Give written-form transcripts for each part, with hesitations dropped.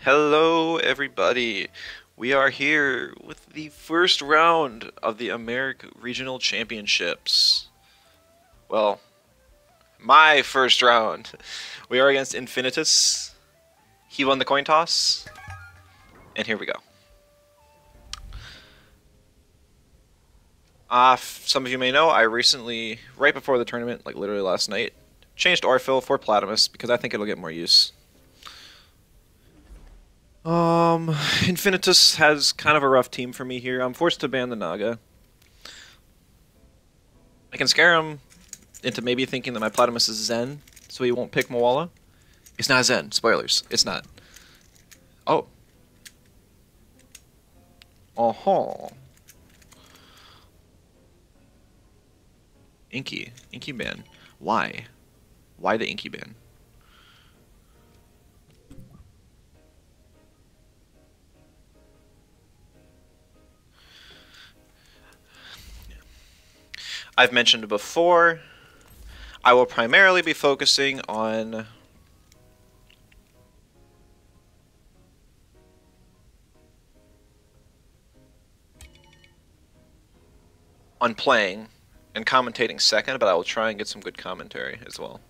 Hello, everybody. We are here with the first round of the AMER Regional Championships. Well, my first round. We are against Infinitus. He won the coin toss. And here we go. Some of you may know, I recently, right before the tournament, like literally last night, changed Orphill for Platamus because I think it'll get more use. Infinitus has kind of a rough team for me here. I'm forced to ban the Naga. I can scare him into maybe thinking that my Platamus is Zen, so he won't pick Moala. It's not Zen. Spoilers. It's not. Oh. Oh-ho. Inky. Inky ban. Why? Why the Inky ban? I've mentioned before, I will primarily be focusing on playing and commentating second, but I will try and get some good commentary as well.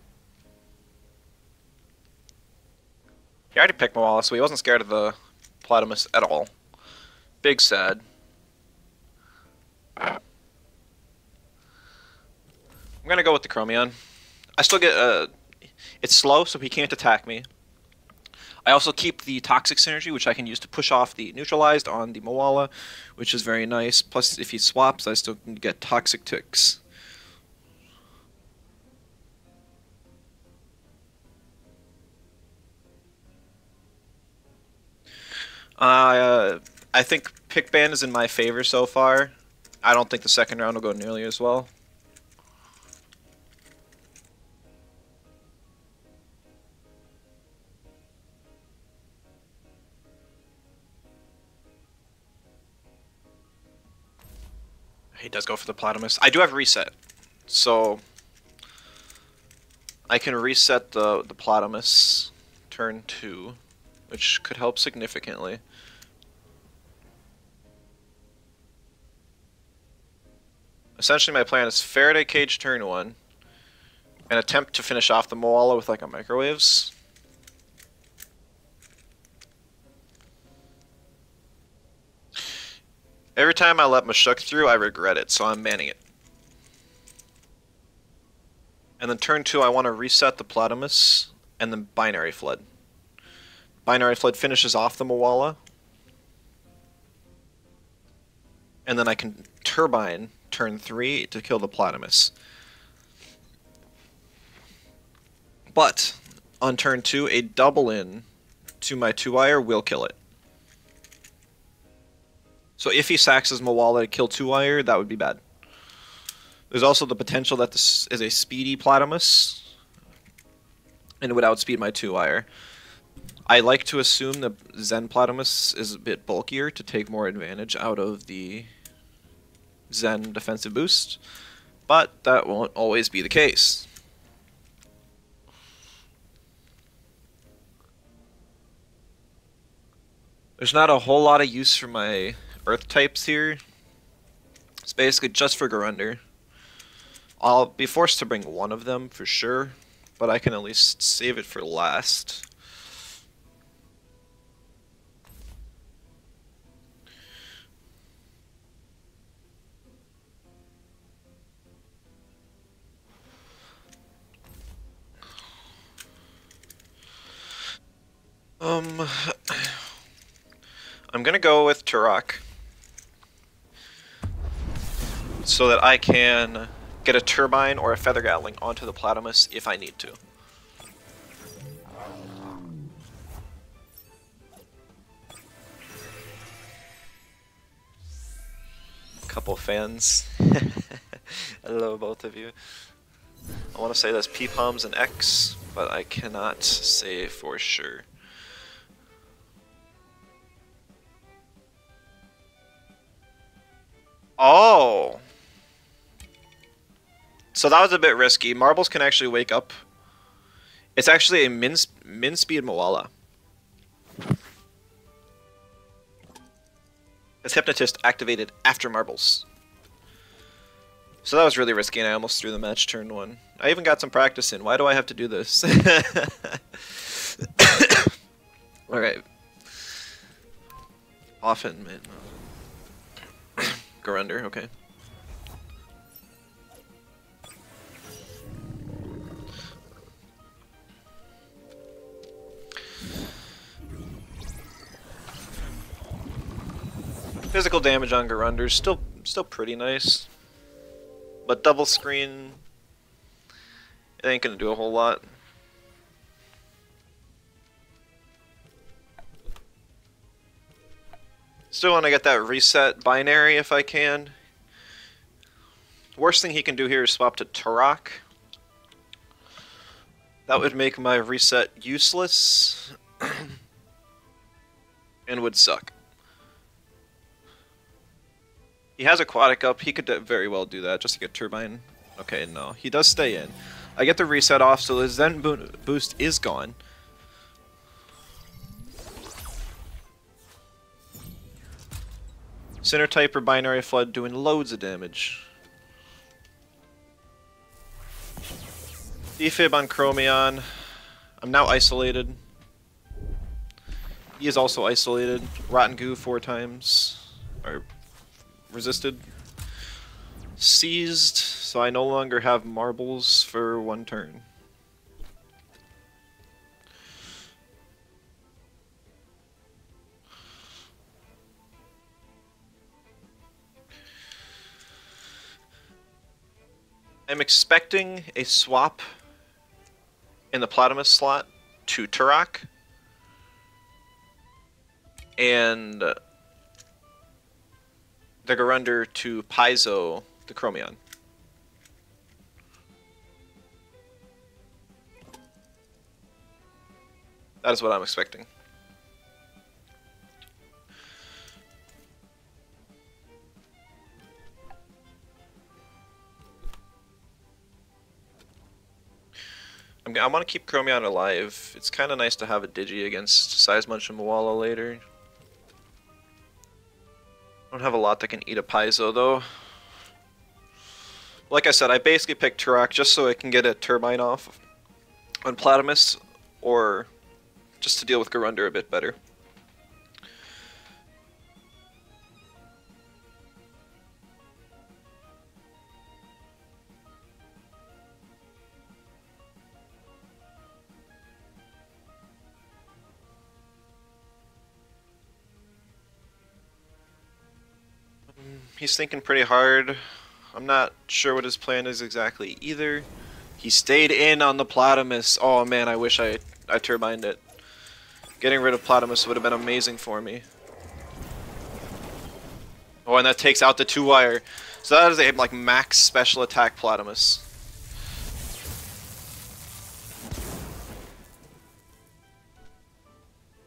He already picked Moala, so he wasn't scared of the Platamus at all. Big sad. I'm gonna go with the Chromion. I still get it's slow, so he can't attack me. I also keep the Toxic Synergy, which I can use to push off the Neutralized on the Moala, which is very nice. Plus, if he swaps, I still can get Toxic Ticks. I think pick ban is in my favor so far. I don't think the second round will go nearly as well. He does go for the Platamus. I do have reset, so I can reset the Platamus turn 2, which could help significantly. Essentially, my plan is Faraday Cage turn 1, and attempt to finish off the Moala with like a Microwaves. Every time I let Mashuk through, I regret it, so I'm banning it. And then turn 2, I want to reset the Platamus, and then Binary Flood. Binary Flood finishes off the Moala. And then I can Turbine turn 3 to kill the Platamus. But, on turn 2, a double in to my 2-wire will kill it. So if he sacks his Moala to kill 2-wire, that would be bad. There's also the potential that this is a speedy Platamus, and it would outspeed my 2-wire. I like to assume that Zen Platamus is a bit bulkier to take more advantage out of the Zen defensive boost, but that won't always be the case. There's not a whole lot of use for my Earth types here. It's basically just for Garunder. I'll be forced to bring one of them for sure, but I can at least save it for last. I'm gonna go with Turok so that I can get a Turbine or a Feather Gatling onto the Platamus if I need to. Couple fans. Hello, both of you. I want to say that's P-Palms and X, but I cannot say for sure. Oh! So that was a bit risky. Marbles can actually wake up. It's actually a min speed Moala. This Hypnotist activated after marbles. So that was really risky, and I almost threw the match turn 1. I even got some practice in. Why do I have to do this? Alright. Often, man. Garunder, okay. Physical damage on Garunder's still pretty nice. But double screen, it ain't gonna do a whole lot. Still want to get that reset binary if I can. Worst thing he can do here is swap to Turok. That would make my reset useless and would suck. He has Aquatic up, he could very well do that just to get Turbine. Okay, no, he does stay in. I get the reset off, so the Zen boost is gone. Center type or Binary Flood doing loads of damage. Defib on Chromion. I'm now isolated. He is also isolated. Rotten Goo 4 times. Or resisted. Seized, so I no longer have marbles for 1 turn. I'm expecting a swap in the Platymus slot to Turok. And the Garunder to Paizo the Chromion. That is what I'm expecting. I want to keep Chromion alive. It's kind of nice to have a Digi against Seismunch and Moala later. I don't have a lot that can eat a Paizo though. Like I said, I basically picked Turok just so I can get a Turbine off on Platymus, or just to deal with Garunder a bit better. He's thinking pretty hard. I'm not sure what his plan is exactly either. He stayed in on the Platymus. Oh man, I wish I turbined it. Getting rid of Platymus would have been amazing for me. Oh, and that takes out the 2-wire. So that is a like max special attack Platymus.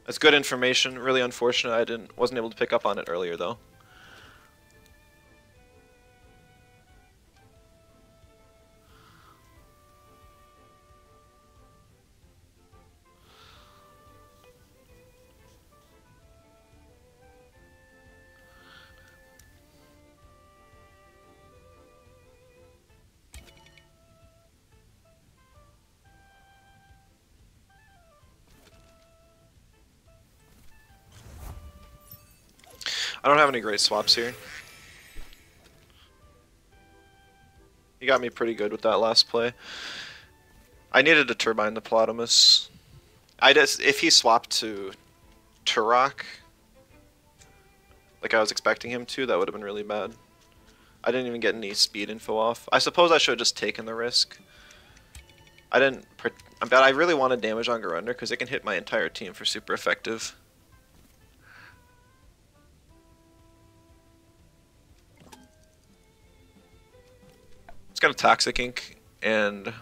That's good information. Really unfortunate I wasn't able to pick up on it earlier though. I don't have any great swaps here. He got me pretty good with that last play. I needed to turbine the Platymus. If he swapped to Turok, like I was expecting him to, that would have been really bad. I didn't even get any speed info off. I suppose I should have just taken the risk. But I really wanted damage on Garunder because it can hit my entire team for super effective. It's got a Toxic Ink, and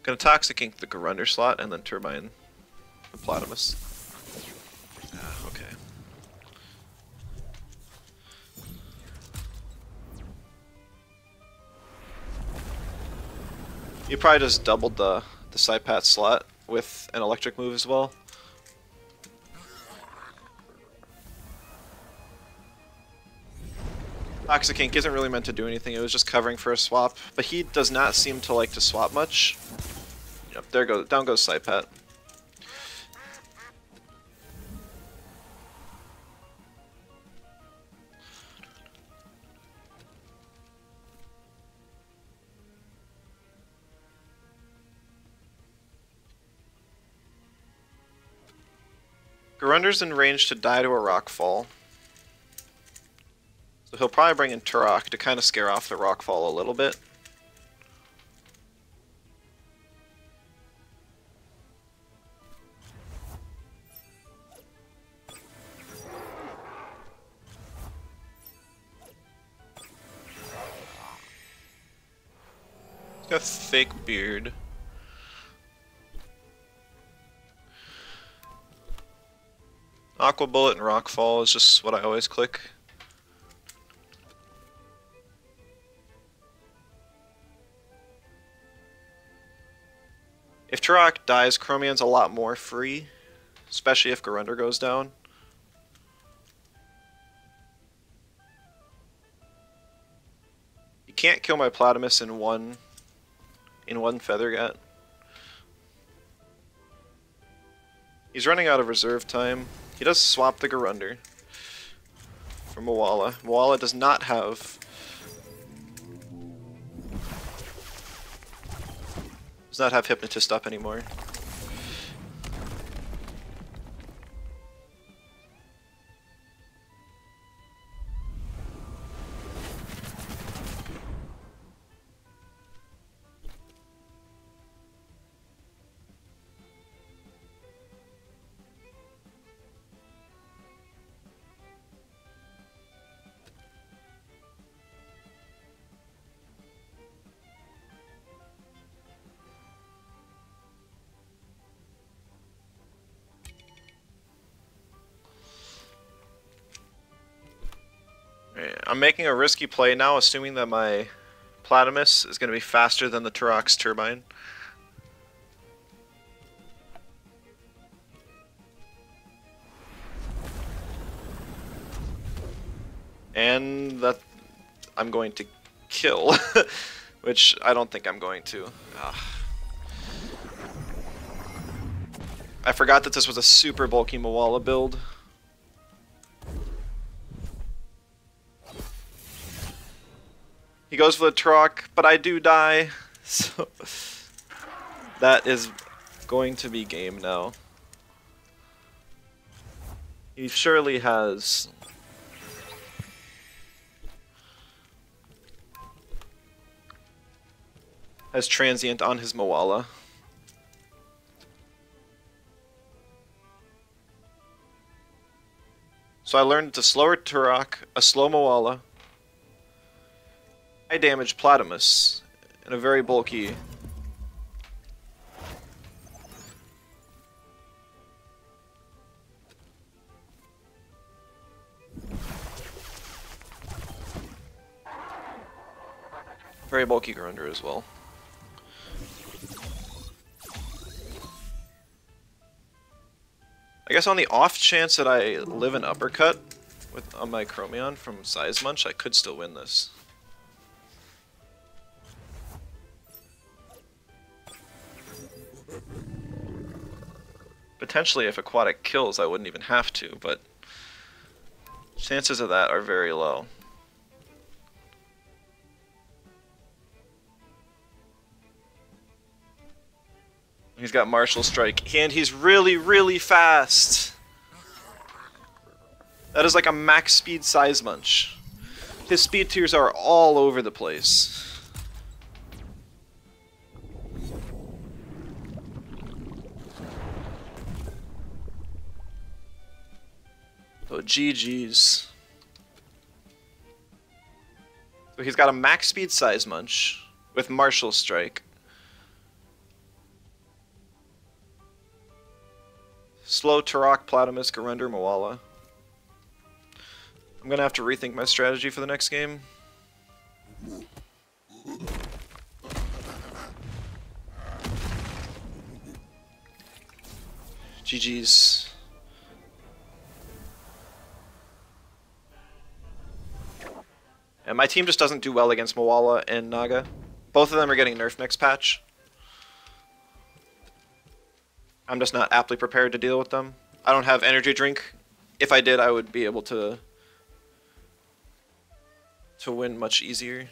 gonna Toxic Ink the Garunder slot and then turbine the Platymus. Okay. You probably just doubled the Saipat slot with an electric move as well. Toxic Ink isn't really meant to do anything, it was just covering for a swap, but he does not seem to like to swap much. Yep, there goes, down goes Saipat. Garunder's in range to die to a Rockfall. So he'll probably bring in Turok to kind of scare off the Rockfall a little bit. He's got a fake beard. Aqua Bullet and Rockfall is just what I always click. If Turok dies, Chromium's a lot more free, especially if Garunder goes down. You can't kill my Platamus in one Feather Gut. He's running out of reserve time. He does swap the Garunder for Moala. Moala does not have Hypnotist up anymore. I'm making a risky play now, assuming that my Platamus is going to be faster than the Turok's Turbine. And that I'm going to kill, which I don't think I'm going to. Ugh. I forgot that this was a super bulky Moala build. He goes for the Turok, but I do die, so that is going to be game now. He surely has Transient on his Moala. So I learned to slower Turok, a slow Moala, high damage Platamus, and a very bulky Garunder as well. I guess on the off chance that I live an uppercut on my Chromion from Size Munch, I could still win this. Potentially, if Aquatic kills, I wouldn't even have to, but chances of that are very low. He's got Martial Strike, and he's really, really fast. That is like a max speed Size Munch. His speed tiers are all over the place. So GG's. So he's got a max speed Size Munch with Martial Strike. Slow Turok, Platamus, Garunder, Moala. I'm gonna have to rethink my strategy for the next game. GG's. And my team just doesn't do well against Moala and Naga. Both of them are getting nerfed next patch. I'm just not aptly prepared to deal with them. I don't have energy drink. If I did, I would be able to win much easier.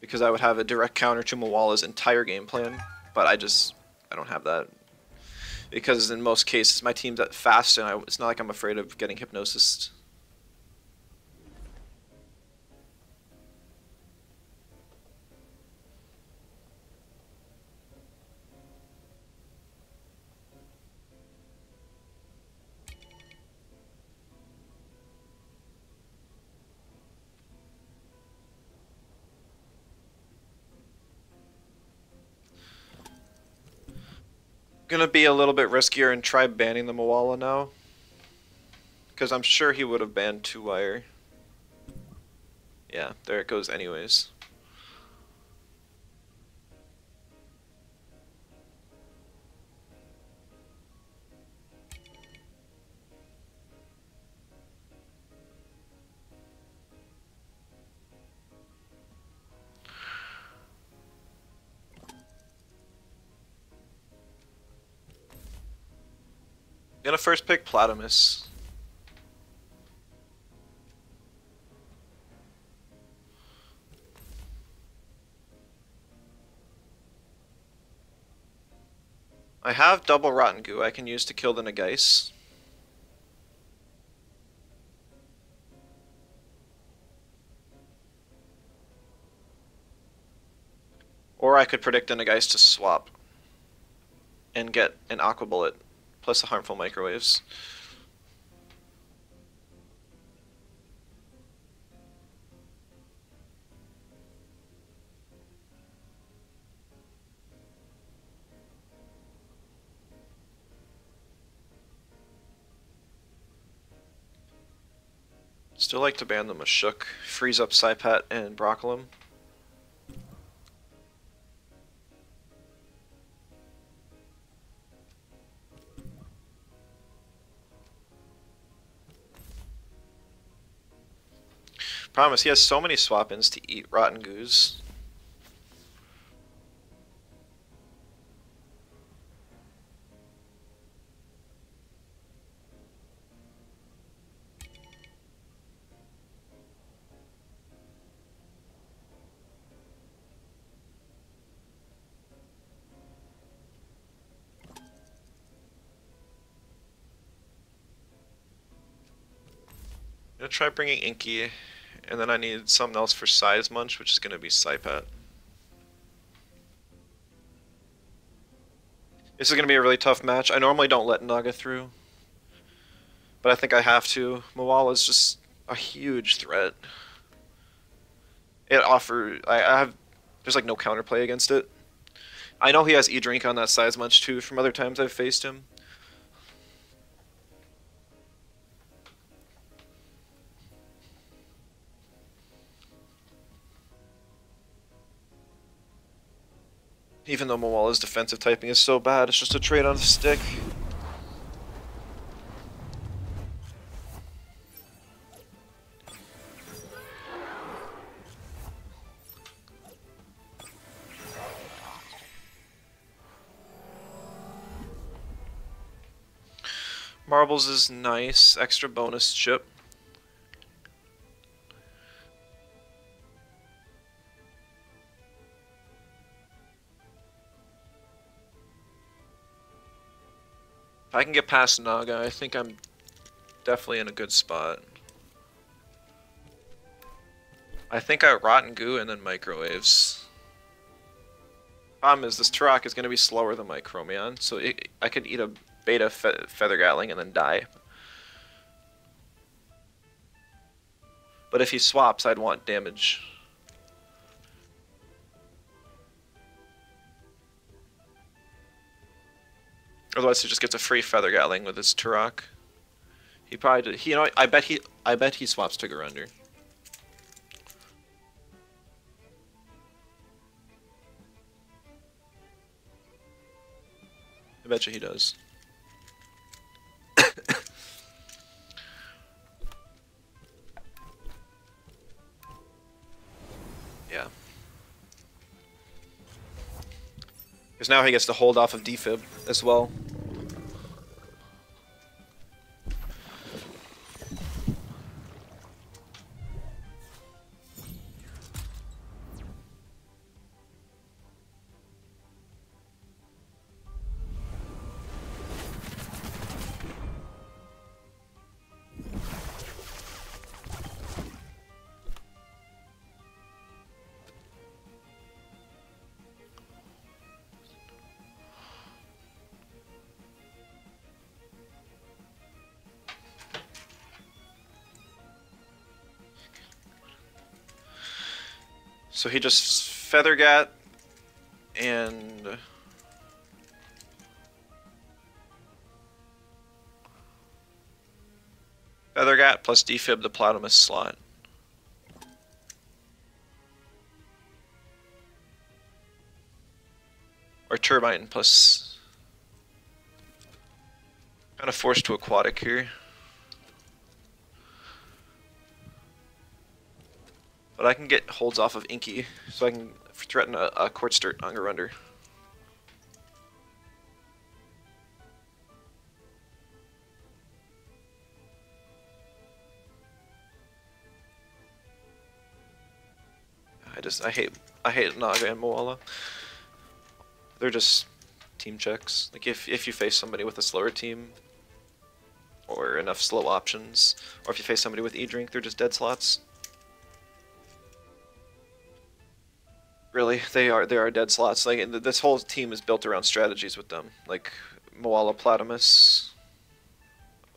Because I would have a direct counter to Moala's entire game plan. But I don't have that. Because in most cases, my team's that fast, and it's not like I'm afraid of getting hypnosis. Gonna be a little bit riskier and try banning the Moala now. Because I'm sure he would have banned 2-wire. Yeah, there it goes anyways. Gonna first pick Platymus. I have double Rotten Goo I can use to kill the Nagais. Or I could predict the Nagais to swap and get an Aqua Bullet plus the harmful microwaves. Still like to ban the Mashuk, freeze up Saipat and Broccolum. Promise, he has so many swap-ins to eat Rotten Goos. I'm gonna try bringing Inky, and then I need something else for Size Munch, which is gonna be Saipat. This is gonna be a really tough match. I normally don't let Naga through, but I think I have to. Moala is just a huge threat. There's like no counterplay against it. I know he has E-Drink on that Size Munch too from other times I've faced him. Even though Moala's defensive typing is so bad, it's just a trade on the stick. Marbles is nice, extra bonus chip. If I can get past Naga, I think I'm definitely in a good spot. I think I Rotten Goo and then Microwaves. Problem is, this Turok is going to be slower than my Chromion, so I could eat a Beta Feather Gatling and then die. But if he swaps, I'd want damage. Otherwise, he just gets a free Feather Gatling with his Turok. He probably did. You know, I bet he swaps to Garunder. betcha he does. Yeah. Because now he gets to hold off of defib as well. So he just Feathergat and Feathergat plus defib the Platymus slot. Or Turbine plus... Kind of forced to Aquatic here. But I can get holds off of Inky, so I can threaten a Quartz Dirt Ungarunder. I hate Naga and Moala. They're just team checks. Like if you face somebody with a slower team, or enough slow options, or if you face somebody with E-Drink, they're just dead slots. Really, they are dead slots. Like this whole team is built around strategies with them. Like Moala Platymus,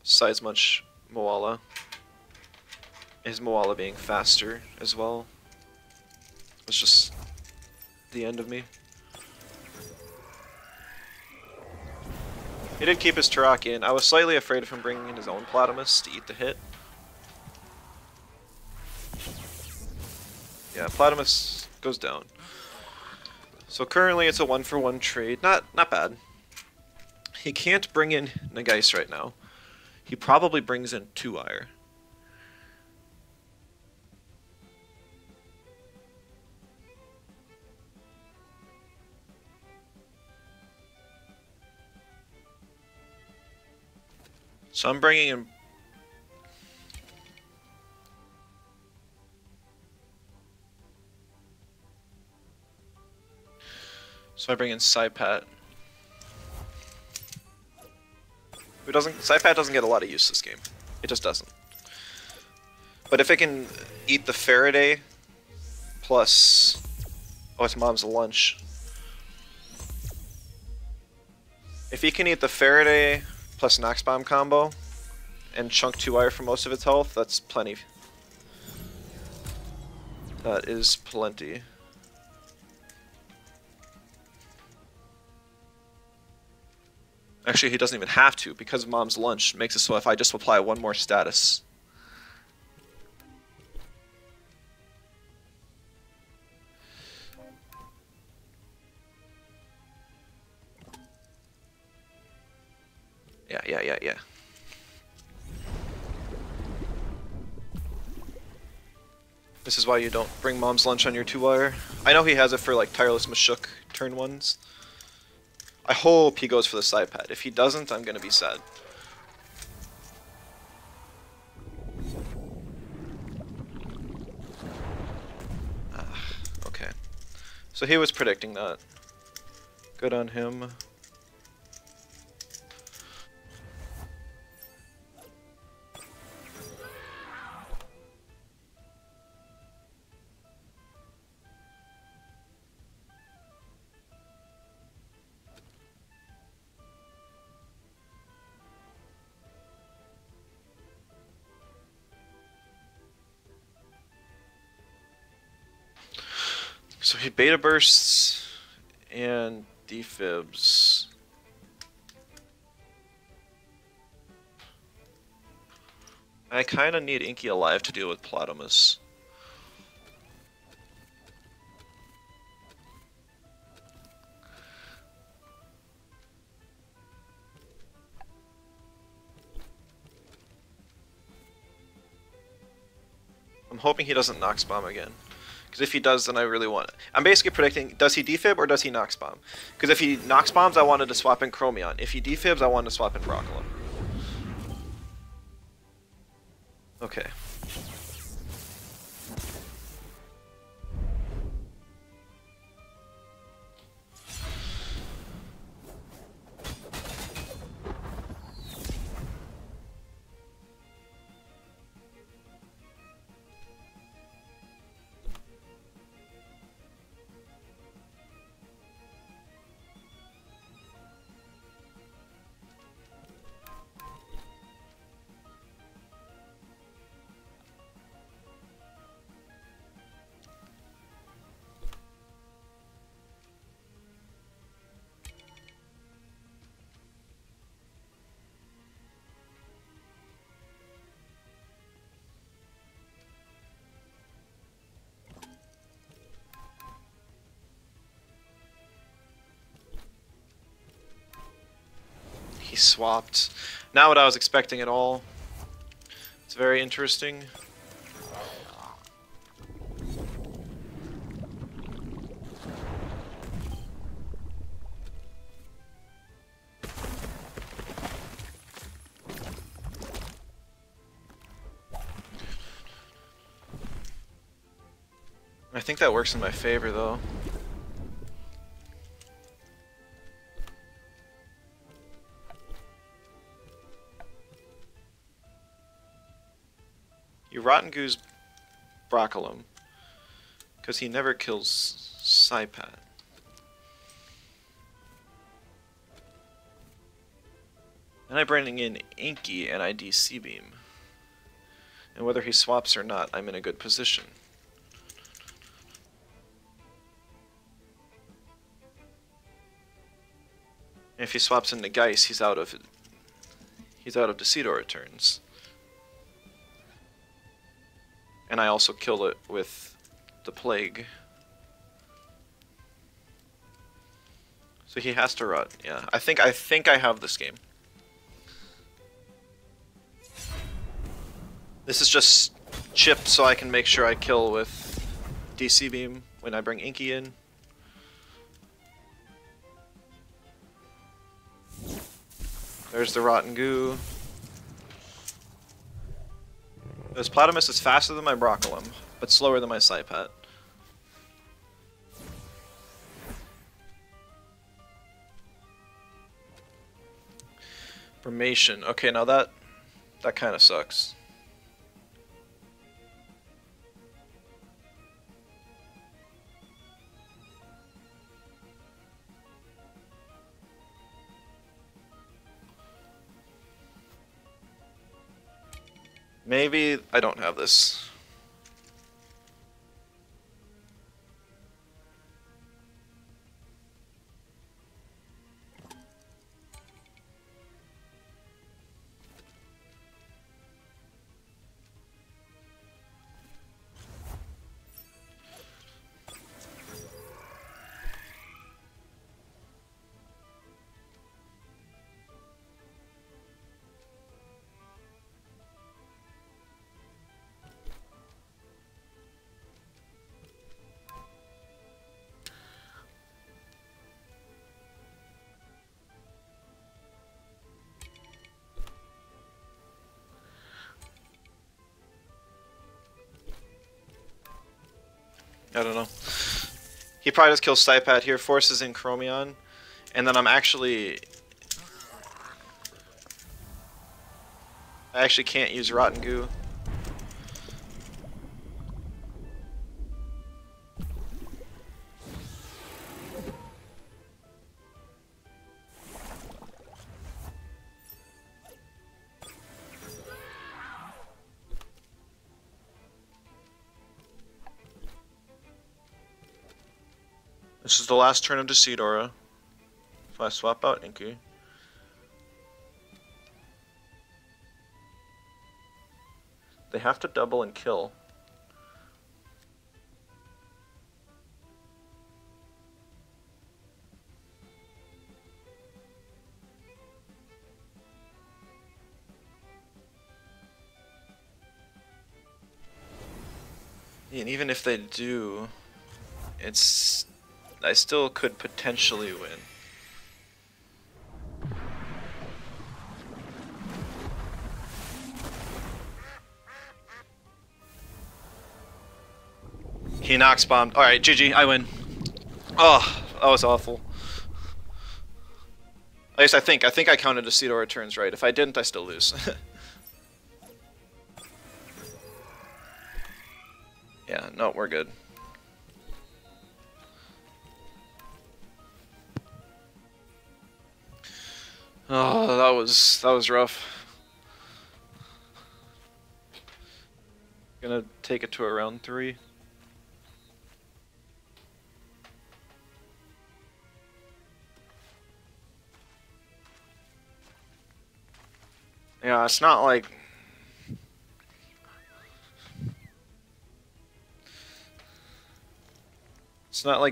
size much Moala. His Moala being faster as well. It's just the end of me. He did keep his Turok in. I was slightly afraid of him bringing in his own Platymus to eat the hit. Yeah, Platymus goes down. So currently it's a 1-for-1 trade. Not bad. He can't bring in Nagase right now. He probably brings in 2-Ire. So I'm bringing in... So I bring in Saipat. Saipat doesn't get a lot of use this game. It just doesn't. But if it can eat the Faraday plus... Oh, it's Mom's lunch. If he can eat the Faraday plus Nox Bomb combo and chunk 2-Ire for most of its health, that's plenty. That is plenty. Actually, he doesn't even have to, because Mom's lunch makes it so if I just apply one more status. Yeah. This is why you don't bring Mom's lunch on your 2-Wire. I know he has it for like Tireless Mashuk turn 1s. I hope he goes for the Saipat. If he doesn't, I'm gonna be sad. Okay. So he was predicting that. Good on him. So he beta bursts and defibs. I kind of need Inky alive to deal with Platymus. I'm hoping he doesn't Nox Bomb again. Because if he does, then I really want it. I'm basically predicting, does he defib or does he Nox Bomb? Because if he Nox Bombs, I wanted to swap in Chromion. If he defibs, I wanted to swap in Broccolum. Okay. He swapped. Not what I was expecting at all. It's very interesting. I think that works in my favor, though. You Rotten Goose Broccolum, because he never kills Saipat. And I bring in Inky and I DC Beam. And whether he swaps or not, I'm in a good position. If he swaps into Geist, he's out of Deciduous returns. And I also kill it with the Plague. So he has to rot. Yeah, I think I have this game. This is just chip so I can make sure I kill with DC Beam when I bring Inky in. There's the Rotten Goo. This Platymus is faster than my Broccolum, but slower than my Saipat. Formation. Okay, now that kind of sucks. Maybe I don't have this. I don't know. He probably just kills Saipat here, forces in Chromion, and then I actually can't use Rotten Goo. This is the last turn of Deciduous. If I swap out Inky. They have to double and kill. And even if they do, I still could potentially win. He Nox bombed. Alright, GG, I win. Oh, that was awful. At least I think I counted the pseudo returns right. If I didn't, I still lose. Yeah, no, we're good. Oh, that was rough. Gonna take it to a round 3. Yeah, it's not like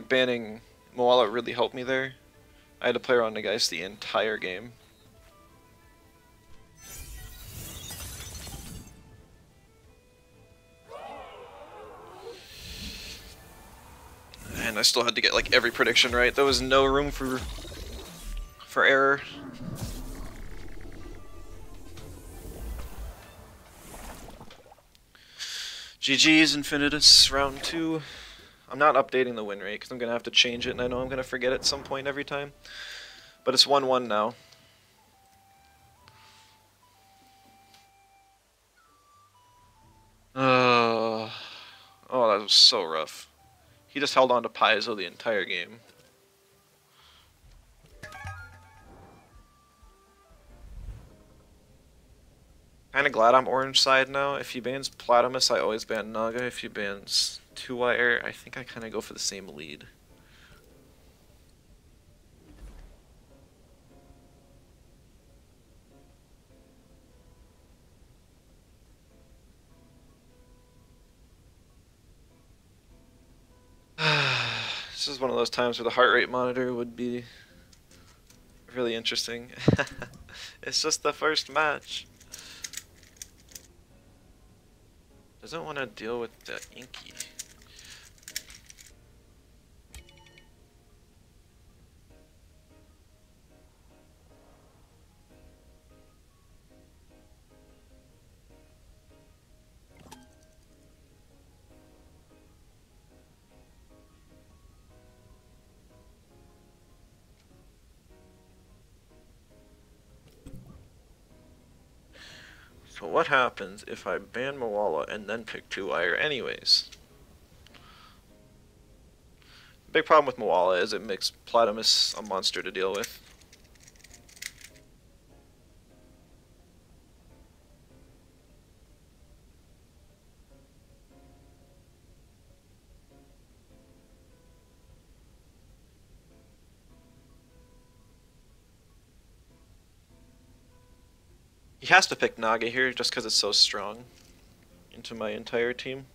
banning Moala really helped me there. I had to play around the guys the entire game. And I still had to get like every prediction right. There was no room for error. GG's Infinitus round 2. I'm not updating the win rate because I'm gonna have to change it, and I know I'm gonna forget at some point every time. But it's 1-1 now. Oh, that was so rough. He just held on to Paizo the entire game. Kinda glad I'm orange side now. If he bans Platamus, I always ban Naga. If he bans 2-wire, I think I kinda go for the same lead. This is one of those times where the heart rate monitor would be really interesting. It's just the first match. Doesn't want to deal with the Inky. So what happens if I ban Moala and then pick 2-wire anyways? The big problem with Moala is it makes Platamus a monster to deal with. He has to pick Naga here just because it's so strong into my entire team.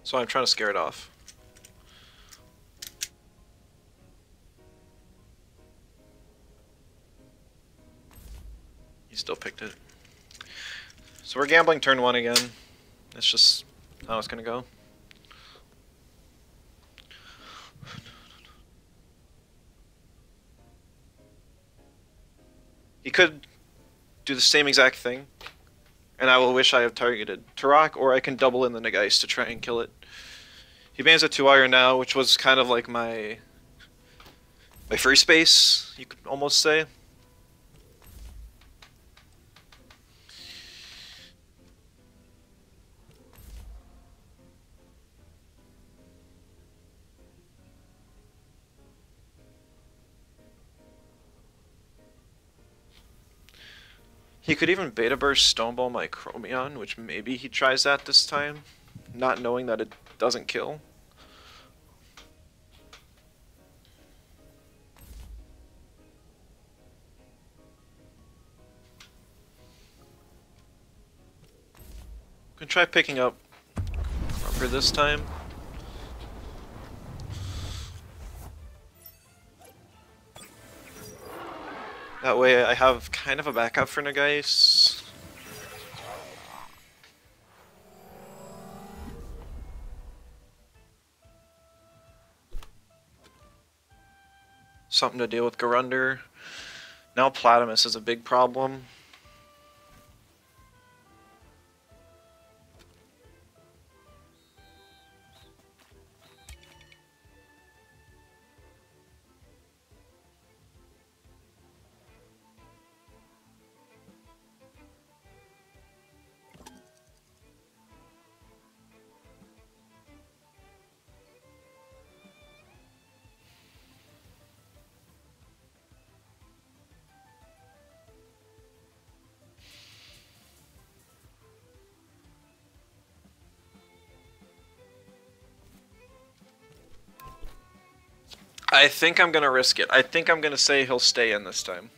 So I'm trying to scare it off. He still picked it. So we're gambling turn 1 again. That's just how it's gonna go. He could do the same exact thing, and I will wish I have targeted Turok, or I can double in the Nagais to try and kill it. He bans a 2-wire now, which was kind of like my free space, you could almost say. He could even Beta Burst Stoneball my Chromion, which maybe he tries that this time, not knowing that it doesn't kill. can try picking up rubber this time. That way I have kind of a backup for Nagais. Something to deal with Garunder. Now Platamus is a big problem. I think I'm going to risk it. I think I'm going to say he'll stay in this time.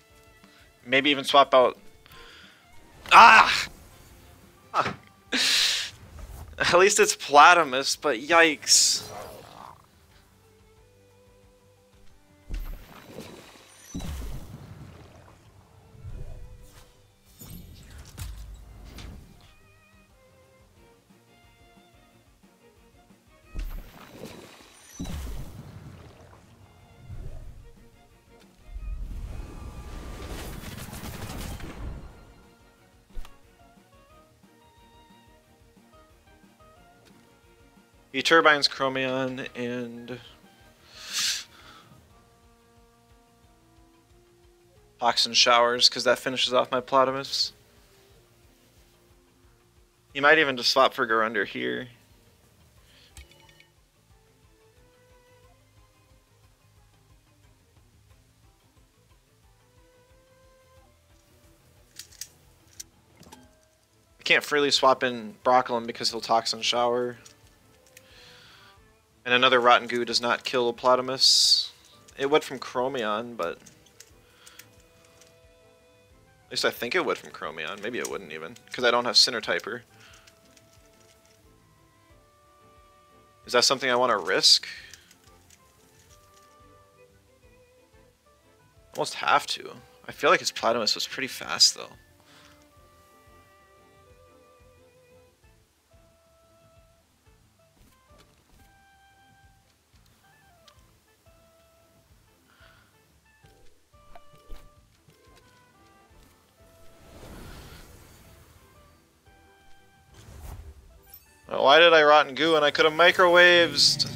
Maybe even swap out... Ah! At least it's Platamus, but yikes. He turbines Chromion and Toxin Showers because that finishes off my Platamus. He might even just swap for Garunder here. I can't freely swap in Broccolin because he'll Toxin Shower. And another Rotten Goo does not kill a Platamus. It would from Chromion, but... At least I think it would from Chromion. Maybe it wouldn't even, because I don't have Sinner Typer. Is that something I want to risk? Almost have to. I feel like his Platamus was pretty fast, though. Why did I Rotten Goo and I could have microwaved?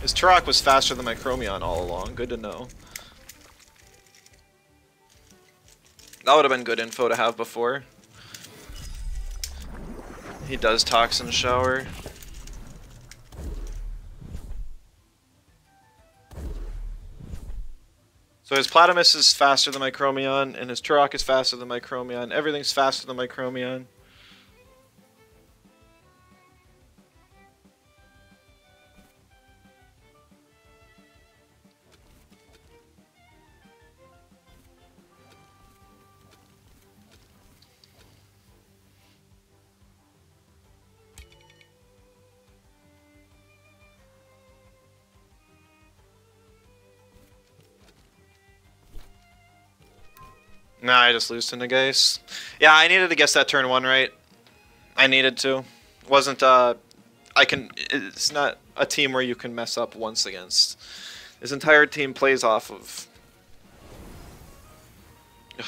His Turok was faster than my Chromion all along. Good to know. That would have been good info to have before. He does Toxin Shower. So his Platamus is faster than my Chromion, and his Turok is faster than my Chromion. Everything's faster than my Chromion. Nah, I just lose to Nagais. Yeah, I needed to guess that turn 1 right. I needed to. Wasn't, it's not a team where you can mess up once against. His entire team plays off of... Ugh.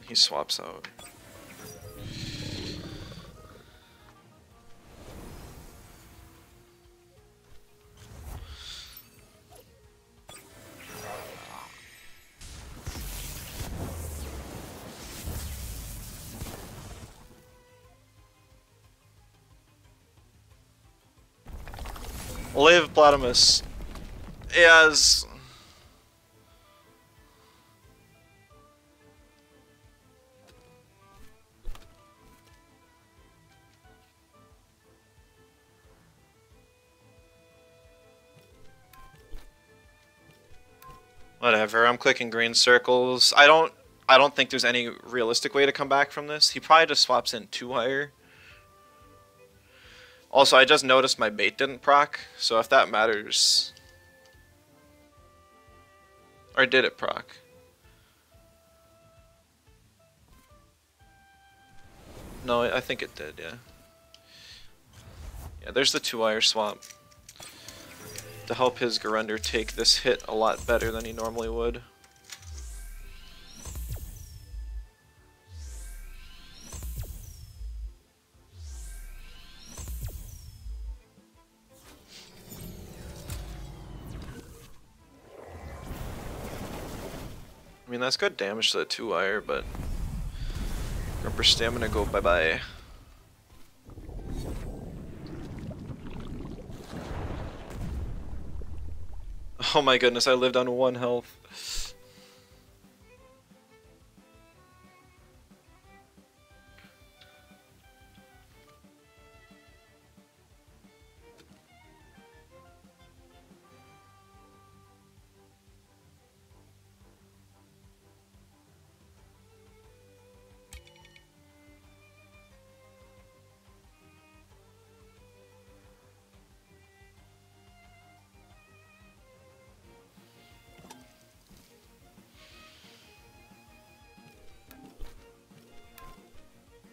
He swaps out. Live Platamus. Yes. Whatever, I'm clicking green circles. I don't I don't think there's any realistic way to come back from this. He probably just swaps in 2-higher. Also, I just noticed my bait didn't proc, so if that matters... Or did it proc? No, I think it did, yeah. Yeah, there's the 2-wire swap. To help his Garunder take this hit a lot better than he normally would. I mean, that's good damage to the 2-wire, but Grumper stamina go bye-bye. Oh my goodness, I lived on 1 health.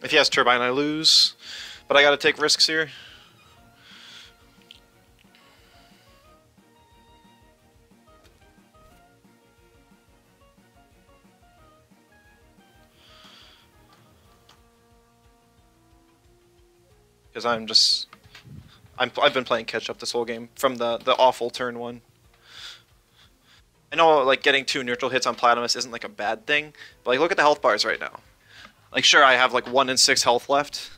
If he has Turbine, I lose. But I gotta take risks here. Because I've been playing catch up this whole game from the awful turn 1. I know like getting 2 neutral hits on Platimus isn't like a bad thing, but like look at the health bars right now. Like sure, I have like 1 and 6 health left,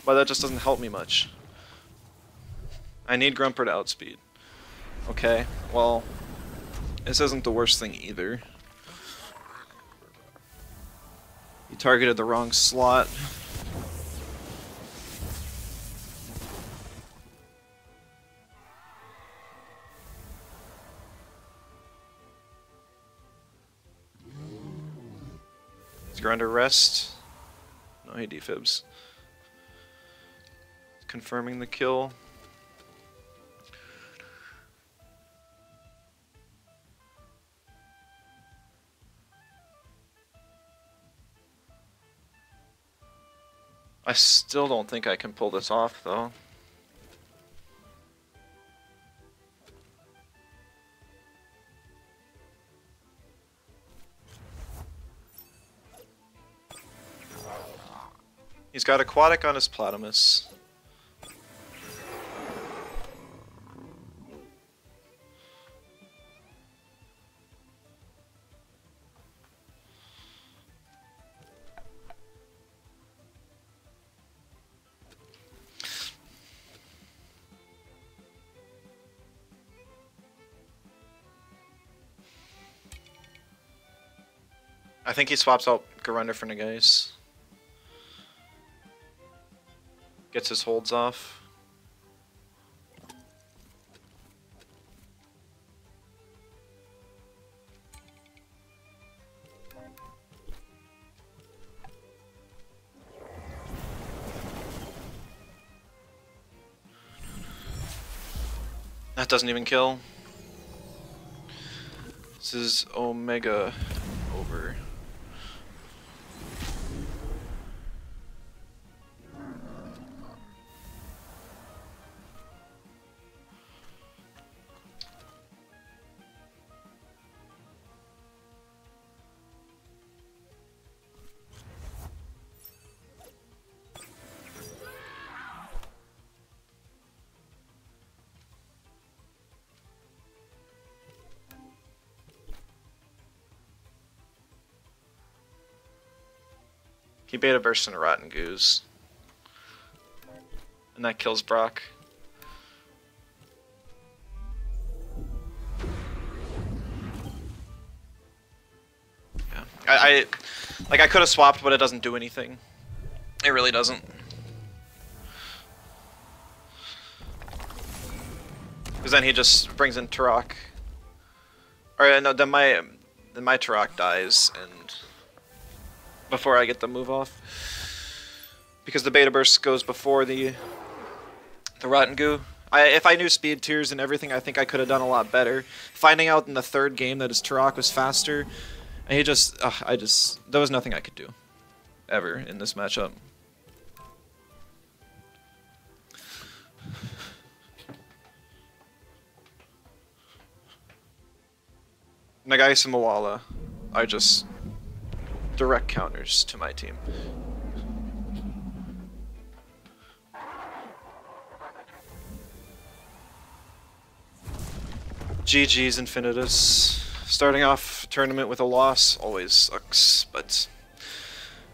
but that just doesn't help me much. I need Grumper to outspeed. Okay, well, this isn't the worst thing either. He targeted the wrong slot. You're under rest. No, he defibs. Confirming the kill. I still don't think I can pull this off, though. He's got Aquatic on his Platimus. I think he swaps out Garunder for Nagase. Gets his holds off. That doesn't even kill. This is Omega over. He beta bursts into Rotten Goose. And that kills Brock. Yeah. I could have swapped, but it doesn't do anything. It really doesn't. Because then he just brings in Turok. Or no, then then my Turok dies, and before I get the move off, because the Beta Burst goes before the Rotten Goo. If I knew speed tiers and everything, I think I could have done a lot better. Finding out in the third game that his Turok was faster, and he just, there was nothing I could do, ever, in this matchup. Nagais and Mawala are just direct counters to my team. GG's Infinitus. Starting off tournament with a loss always sucks, but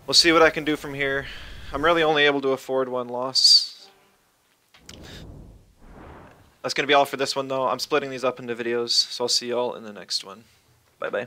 we'll see what I can do from here. I'm really only able to afford one loss. That's going to be all for this one, though. I'm splitting these up into videos, so I'll see y'all in the next one. Bye-bye.